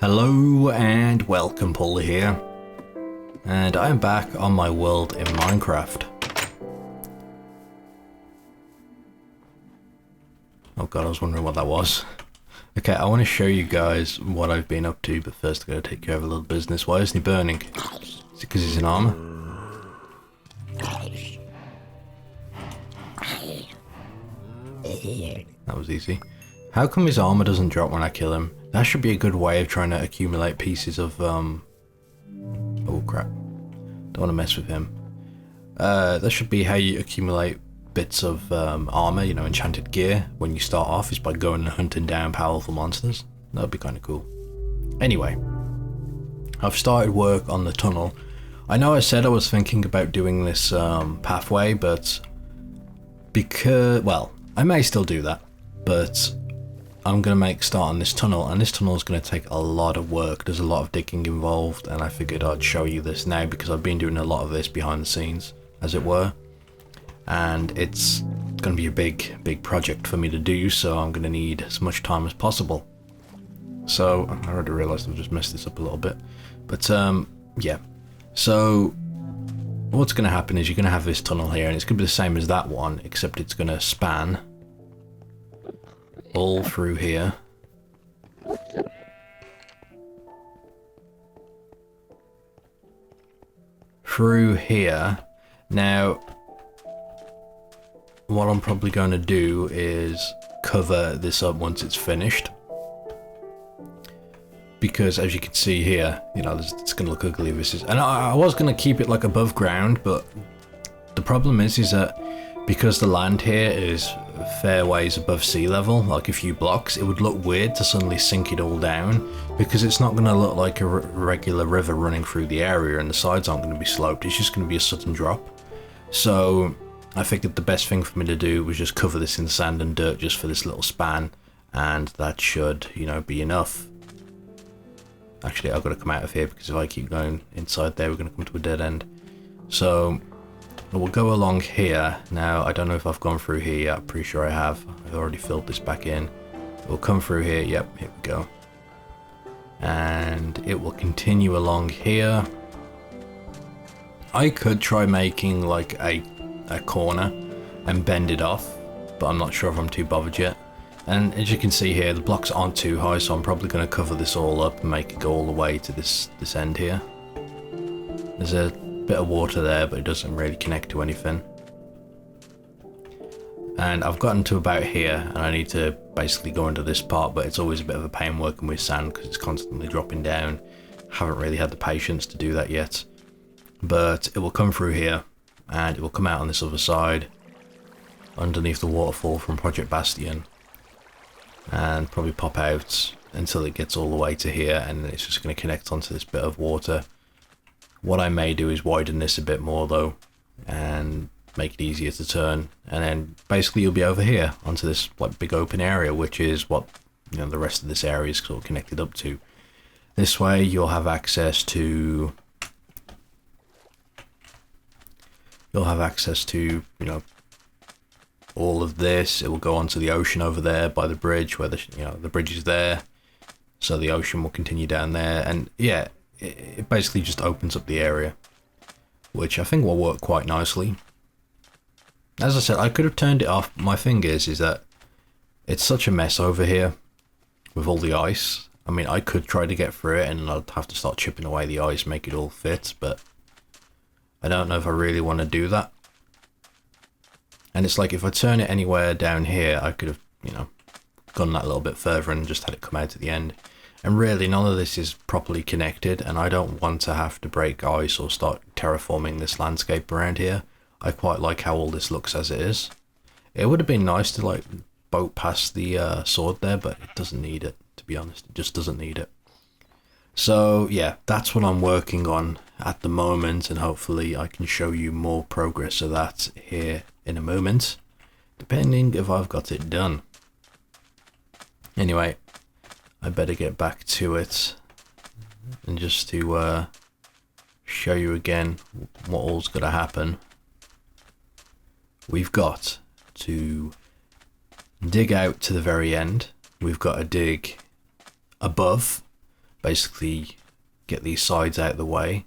Hello and welcome, Pauleh here, and I am back on my world in Minecraft. Oh god, I was wondering what that was. Okay, I want to show you guys what I've been up to, but first I'm going to take care of a little business. Why isn't he burning? Is it because he's in armor? That was easy. How come his armor doesn't drop when I kill him? That should be a good way of trying to accumulate pieces of, oh crap. Don't want to mess with him. That should be how you accumulate bits of armor, you know, enchanted gear, when you start off, is by going and hunting down powerful monsters. That would be kind of cool. Anyway, I've started work on the tunnel. I know I said I was thinking about doing this pathway, but because, well, I may still do that, but I'm going to start on this tunnel, and this tunnel is going to take a lot of work. There's a lot of digging involved, and I figured I'd show you this now because I've been doing a lot of this behind the scenes, as it were. And it's going to be a big project for me to do, so I'm going to need as much time as possible. So, I already realised I've just messed this up a little bit. But, yeah. So, what's going to happen is you're going to have this tunnel here, and it's going to be the same as that one, except it's going to span all through here. Through here. Now, what I'm probably going to do is cover this up once it's finished. Because as you can see here, you know, it's going to look ugly if this is... And I was going to keep it like above ground, but the problem is that because the land here is a fair ways above sea level, like a few blocks, it would look weird to suddenly sink it all down, because it's not going to look like a regular river running through the area, and the sides aren't going to be sloped. It's just going to be a sudden drop. So I figured the best thing for me to do was just cover this in sand and dirt just for this little span, and that should, you know, be enough. Actually, I've got to come out of here, because if I keep going inside there, we're going to come to a dead end. So we'll go along here. Now, I don't know if I've gone through here yet. I'm pretty sure I have. I've already filled this back in. We'll come through here. Yep, here we go. And it will continue along here. I could try making like a corner and bend it off, but I'm not sure if I'm too bothered yet. And as you can see here, the blocks aren't too high, so I'm probably going to cover this all up and make it go all the way to this end here. There's a bit of water there, but it doesn't really connect to anything. And I've gotten to about here, and I need to basically go into this part, but it's always a bit of a pain working with sand because it's constantly dropping down. Haven't really had the patience to do that yet. But it will come through here, and it will come out on this other side, underneath the waterfall from Project Bastion, and probably pop out until it gets all the way to here, and then it's just going to connect onto this bit of water. What I may do is widen this a bit more though, and make it easier to turn, and then basically you'll be over here onto this like big open area, which is what, you know, the rest of this area is sort of connected up to. This way you'll have access to you know, all of this. It will go onto the ocean over there by the bridge, where the bridge is there, so the ocean will continue down there, and yeah, it basically just opens up the area, which I think will work quite nicely. As I said, I could have turned it off. My thing is that it's such a mess over here with all the ice. I mean, I could try to get through it, and I'd have to start chipping away the ice, make it all fit, but I don't know if I really want to do that. And it's like, if I turn it anywhere down here, I could have, you know, gone that little bit further and just had it come out at the end. And really, none of this is properly connected, and I don't want to have to break ice or start terraforming this landscape around here. I quite like how all this looks as it is. It would have been nice to, like, boat past the sword there, but it doesn't need it, to be honest. It just doesn't need it. So, yeah, that's what I'm working on at the moment, and hopefully I can show you more progress of that here in a moment, depending if I've got it done. Anyway, I better get back to it, and just to show you again what all's got to happen. We've got to dig out to the very end. We've got to dig above, basically get these sides out of the way,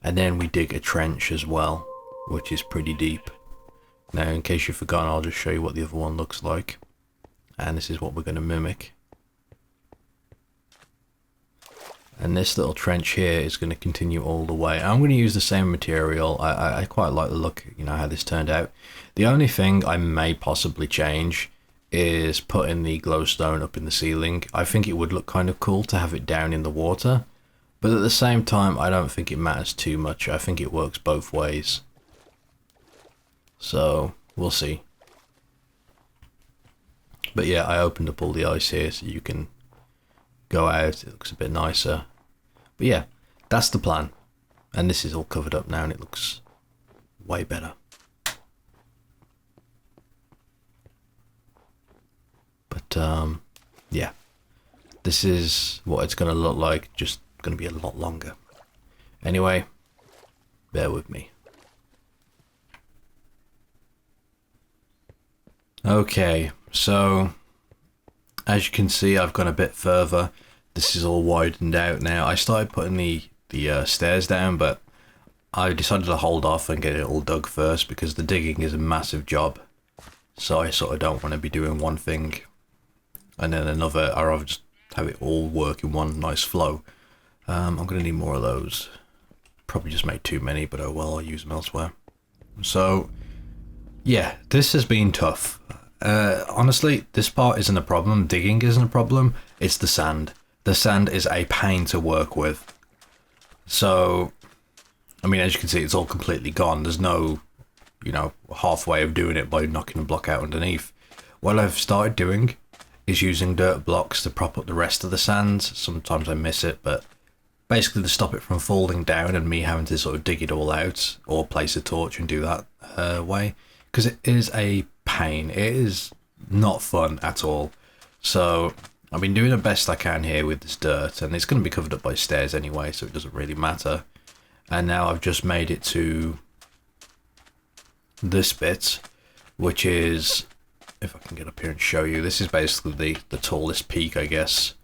and then we dig a trench as well, which is pretty deep. Now, in case you've forgotten, I'll just show you what the other one looks like, and this is what we're going to mimic. And this little trench here is going to continue all the way. I'm going to use the same material. I quite like the look, you know, how this turned out. The only thing I may possibly change is putting the glowstone up in the ceiling. I think it would look kind of cool to have it down in the water, but at the same time, I don't think it matters too much. I think it works both ways. So, we'll see. But yeah, I opened up all the ice here so you can go out. It looks a bit nicer. But yeah, that's the plan. And this is all covered up now and it looks way better. But yeah, this is what it's going to look like, just going to be a lot longer. Anyway, bear with me. Okay, so as you can see, I've gone a bit further. This is all widened out now. I started putting the stairs down, but I decided to hold off and get it all dug first because the digging is a massive job. So I sort of don't want to be doing one thing and then another, or I'll just have it all work in one nice flow. I'm going to need more of those. Probably just made too many, but oh well, I'll use them elsewhere. So yeah, this has been tough. Honestly, this part isn't a problem. Digging isn't a problem. It's the sand. The sand is a pain to work with. So, I mean, as you can see, it's all completely gone. There's no, you know, halfway of doing it by knocking a block out underneath. What I've started doing is using dirt blocks to prop up the rest of the sand. Sometimes I miss it, but basically to stop it from falling down and me having to sort of dig it all out or place a torch and do that way. Because it is a pain. It is not fun at all. So I've been doing the best I can here with this dirt, and it's going to be covered up by stairs anyway, so it doesn't really matter. And now I've just made it to this bit, which is, if I can get up here and show you, this is basically the tallest peak, I guess,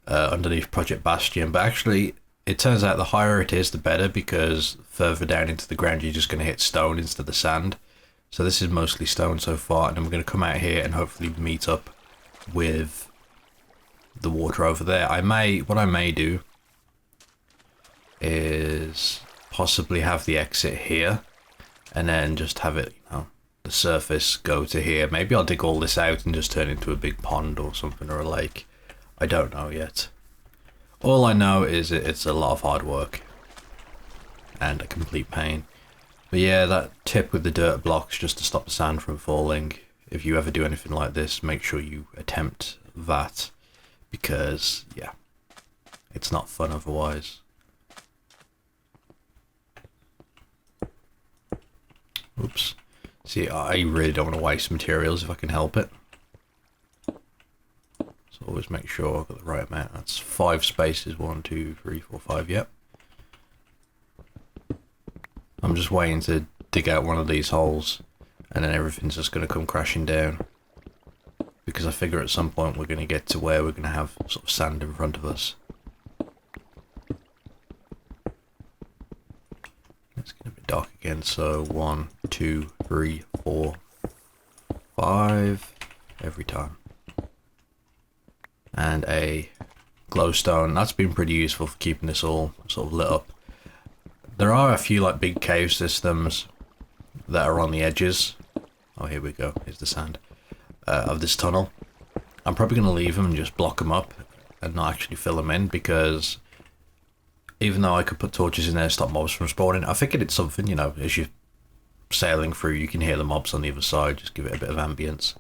underneath Project Bastion. But actually, it turns out the higher it is, the better, because further down into the ground, you're just going to hit stone instead of sand. So this is mostly stone so far, and then we're going to come out here and hopefully meet up with the water over there. What I may do is possibly have the exit here, and then just have it, you know, the surface go to here. Maybe I'll dig all this out and just turn it into a big pond or something, or a lake. I don't know yet. All I know is it's a lot of hard work and a complete pain. But yeah, that tip with the dirt blocks just to stop the sand from falling. If you ever do anything like this, make sure you attempt that, because yeah, it's not fun otherwise. Oops. See, I really don't want to waste materials if I can help it. So always make sure I've got the right amount. That's 5 spaces. 1, 2, 3, 4, 5. Yep. I'm just waiting to dig out one of these holes, and then everything's just going to come crashing down. Because I figure at some point we're going to get to where we're going to have sort of sand in front of us. It's going to be dark again, so 1, 2, 3, 4, 5 every time. And a glowstone. That's been pretty useful for keeping this all sort of lit up. There are a few like big cave systems that are on the edges. Oh, here we go. Here's the sand of this tunnel. I'm probably going to leave them and just block them up and not actually fill them in, because even though I could put torches in there to stop mobs from spawning, I figured it's something, you know, as you're sailing through, you can hear the mobs on the other side. Just give it a bit of ambience.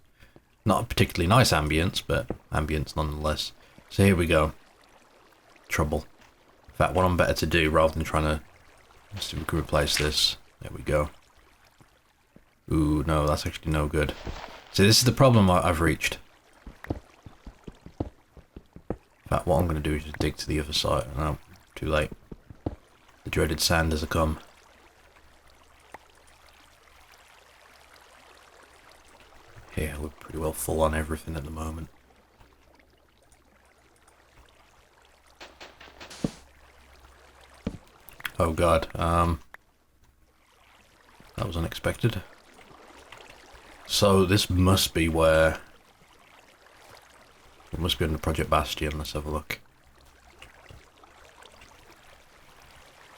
Not a particularly nice ambience, but ambience nonetheless. So here we go. Trouble. In fact, what I'm better to do, rather than trying to... Let's see if we can replace this. There we go. Ooh, no, that's actually no good. See, this is the problem I've reached. In fact, what I'm going to do is just dig to the other side. No, too late. The dreaded sand has come. Yeah, we're pretty well full on everything at the moment. Oh god, that was unexpected. So this must be where... It must be under Project Bastion. Let's have a look.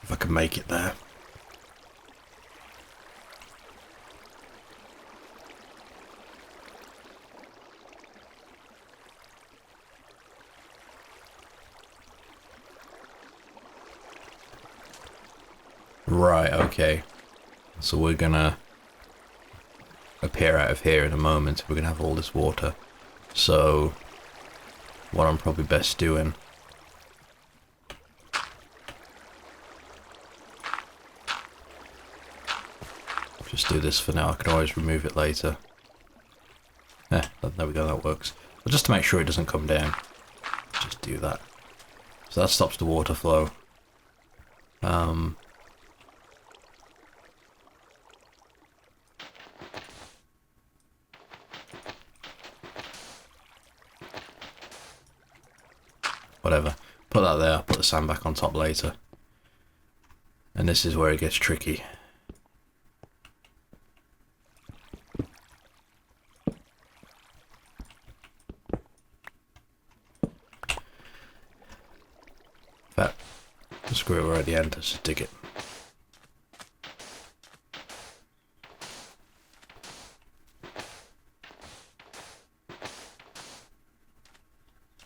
If I can make it there. Right, okay. So we're gonna appear out of here in a moment. We're gonna have all this water. So what I'm probably best doing just do this for now. I can always remove it later. There we go, that works. But just to make sure it doesn't come down, just do that. So that stops the water flow. Whatever. Put that there, I'll put the sand back on top later. And this is where it gets tricky. But screw it, we're at the end, let's just dig it.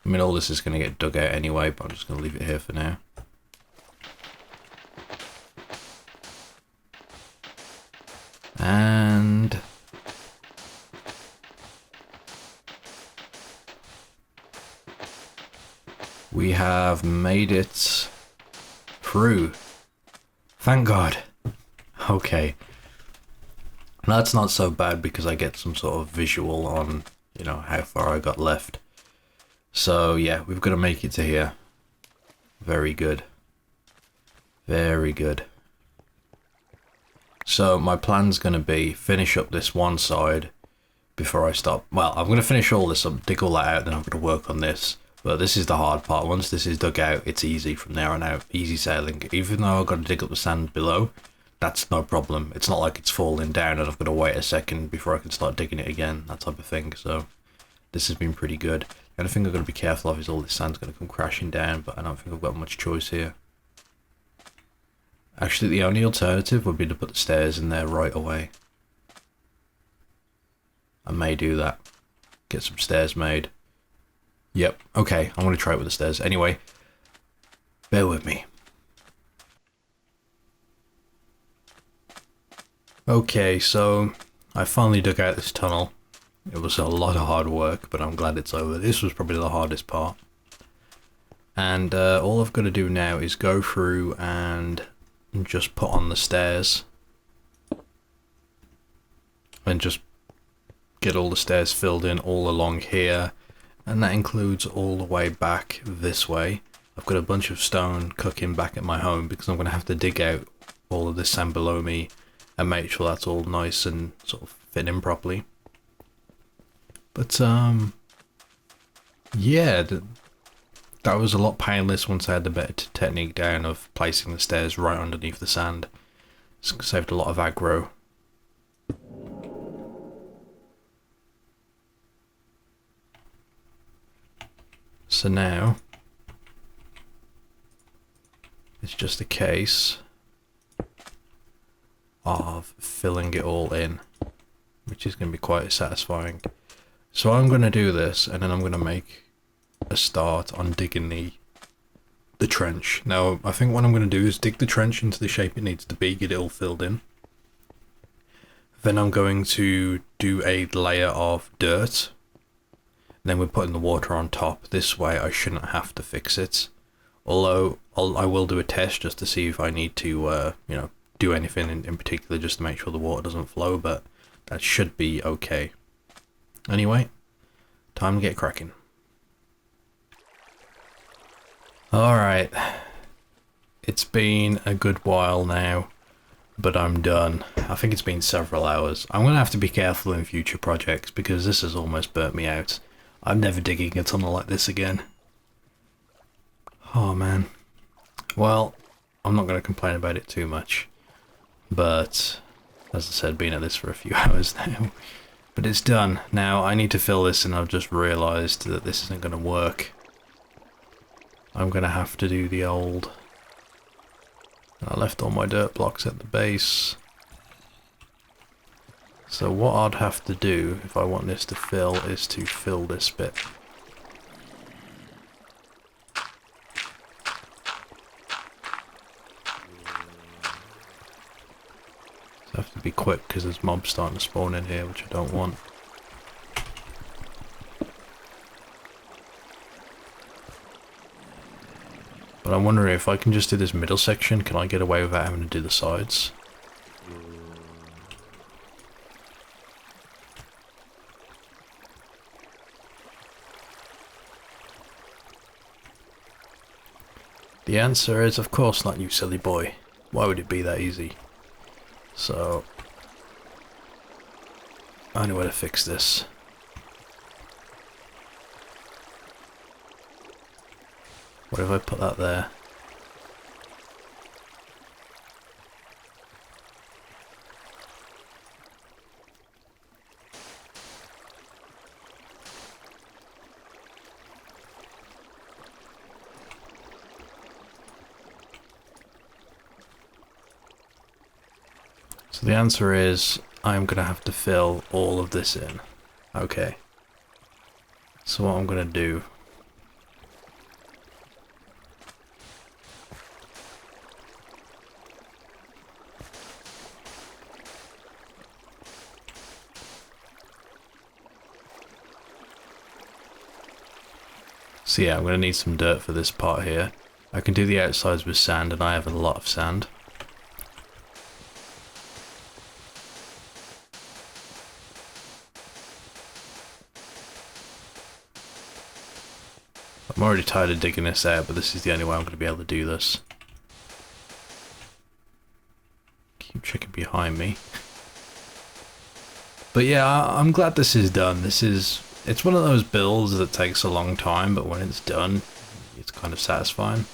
I mean, all this is going to get dug out anyway, but I'm just going to leave it here for now. And we have made it through. Thank God. Okay. That's not so bad because I get some sort of visual on, you know, how far I got left. So yeah, we've got to make it to here. Very good. Very good. So my plan's going to be finish up this one side before I stop. Well, I'm going to finish all this up, dig all that out, then I'm going to work on this. But this is the hard part. Once this is dug out, it's easy from there on out. Easy sailing. Even though I've got to dig up the sand below, that's no problem. It's not like it's falling down and I've got to wait a second before I can start digging it again. That type of thing. So this has been pretty good. The only thing I've got to be careful of is all this sand's going to come crashing down, but I don't think I've got much choice here. Actually, the only alternative would be to put the stairs in there right away. I may do that. Get some stairs made. Yep, okay, I'm going to try it with the stairs. Anyway, bear with me. Okay, so I finally dug out this tunnel. It was a lot of hard work, but I'm glad it's over. This was probably the hardest part. And all I've got to do now is go through and just put on the stairs. And just get all the stairs filled in all along here. And that includes all the way back this way. I've got a bunch of stone cooking back at my home because I'm going to have to dig out all of this sand below me and make sure that's all nice and sort of fit in properly. But yeah, that was a lot painless once I had the better technique down of placing the stairs right underneath the sand. It's saved a lot of aggro. So now it's just a case of filling it all in, which is going to be quite satisfying. So I'm going to do this, and then I'm going to make a start on digging the trench. Now, I think what I'm going to do is dig the trench into the shape it needs to be, get it all filled in. Then I'm going to do a layer of dirt. Then we're putting the water on top. This way I shouldn't have to fix it. Although I will do a test just to see if I need to, you know, do anything in particular just to make sure the water doesn't flow, but that should be okay. Anyway, time to get cracking. Alright, it's been a good while now, but I'm done. I think it's been several hours. I'm going to have to be careful in future projects because this has almost burnt me out. I'm never digging a tunnel like this again. Oh man. Well, I'm not going to complain about it too much. But, as I said, been at this for a few hours now. But it's done. Now, I need to fill this, and I've just realised that this isn't going to work. I'm going to have to do the old... I left all my dirt blocks at the base. So what I'd have to do, if I want this to fill, is to fill this bit. I have to be quick because there's mobs starting to spawn in here, which I don't want. But I'm wondering if I can just do this middle section, can I get away without having to do the sides? The answer is, of course not, you silly boy. Why would it be that easy? So, I know how to fix this. What if I put that there? So the answer is, I'm going to have to fill all of this in. Okay. So what I'm going to do... So yeah, I'm going to need some dirt for this part here. I can do the outsides with sand, and I have a lot of sand. I'm already tired of digging this out, but this is the only way I'm going to be able to do this. Keep checking behind me. But yeah, I'm glad this is done. It's one of those builds that takes a long time, but when it's done, it's kind of satisfying.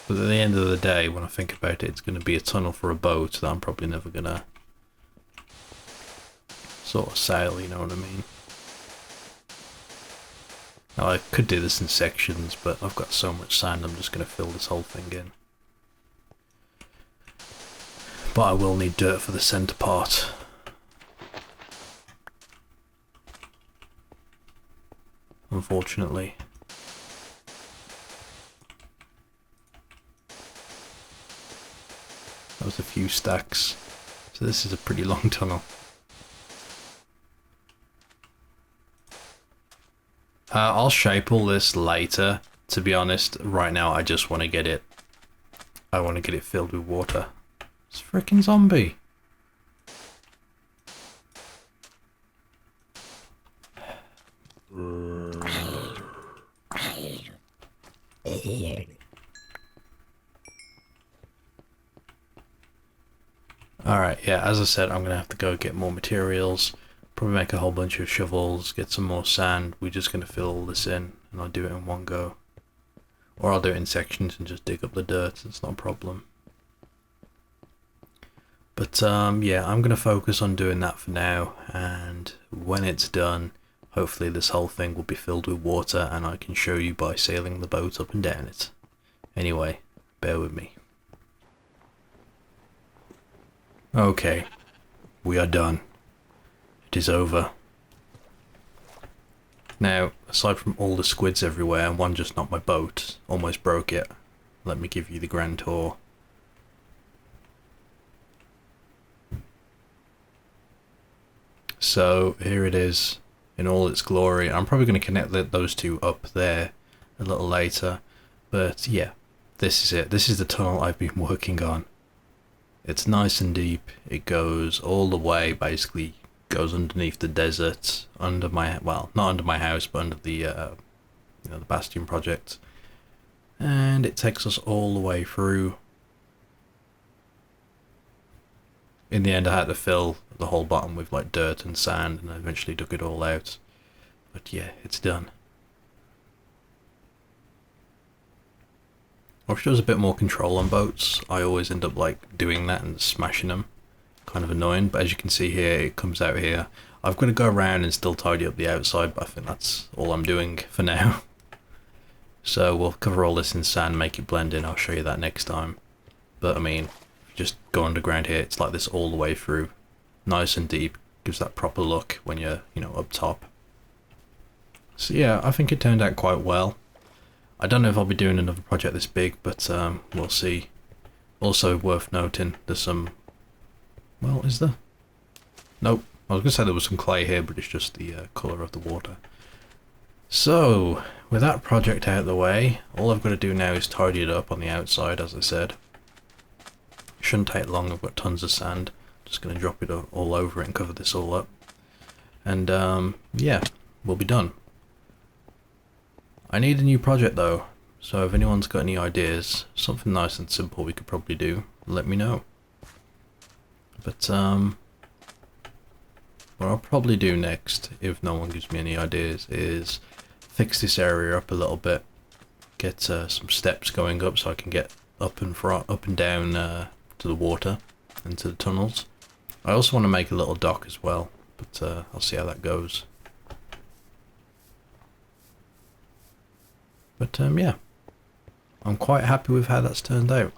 But at the end of the day, when I think about it, it's going to be a tunnel for a boat that I'm probably never going to sort of sail, you know what I mean? Now I could do this in sections, but I've got so much sand I'm just going to fill this whole thing in. But I will need dirt for the centre part. Unfortunately. That was a few stacks. So this is a pretty long tunnel. I'll shape all this later. To be honest, right now I just want to get it. I want to get it filled with water. It's a freaking zombie. Alright, yeah, as I said, I'm going to have to go get more materials. Probably make a whole bunch of shovels, get some more sand. We're just going to fill all this in, and I'll do it in one go. Or I'll do it in sections and just dig up the dirt, it's not a problem. But yeah, I'm going to focus on doing that for now, and when it's done, hopefully this whole thing will be filled with water, and I can show you by sailing the boat up and down it. Anyway, bear with me. Okay, we are done. It is over. Now, aside from all the squids everywhere, and one just knocked my boat, almost broke it, let me give you the grand tour. So, here it is, in all its glory. I'm probably going to connect those two up there a little later, but yeah, this is it. This is the tunnel I've been working on. It's nice and deep. It goes all the way, basically goes underneath the desert, under my, well, not under my house, but under the, you know, the Bastion project. And it takes us all the way through. In the end, I had to fill the whole bottom with like dirt and sand, and I eventually dug it all out. But yeah, it's done. I wish there was a bit more control on boats. I always end up like doing that and smashing them. Kind of annoying, but as you can see here, it comes out here. I've got to go around and still tidy up the outside, but I think that's all I'm doing for now. So we'll cover all this in sand, make it blend in. I'll show you that next time. But I mean, if you just go underground here, it's like this all the way through. Nice and deep. Gives that proper look when you're, you know, up top. So yeah, I think it turned out quite well. I don't know if I'll be doing another project this big, but we'll see. Also worth noting, there's some... Well, is there? Nope. I was going to say there was some clay here, but it's just the colour of the water. So, with that project out of the way, all I've got to do now is tidy it up on the outside, as I said. Shouldn't take long, I've got tons of sand. Just going to drop it all over it and cover this all up. And, yeah, we'll be done. I need a new project though, so if anyone's got any ideas, something nice and simple we could probably do, let me know. But, what I'll probably do next, if no one gives me any ideas, is fix this area up a little bit. Get some steps going up so I can get up and down to the water and to the tunnels. I also want to make a little dock as well, but I'll see how that goes. But yeah, I'm quite happy with how that's turned out.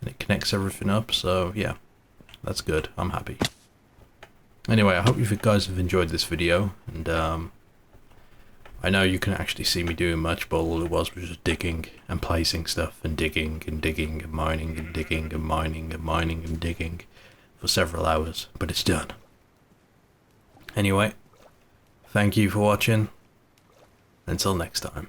And it connects everything up, so yeah, that's good. I'm happy. Anyway, I hope you guys have enjoyed this video, and I know you can actually see me doing much, but all it was just digging and placing stuff and digging and digging and mining and digging and mining and mining and digging for several hours, but it's done. Anyway, thank you for watching. Until next time.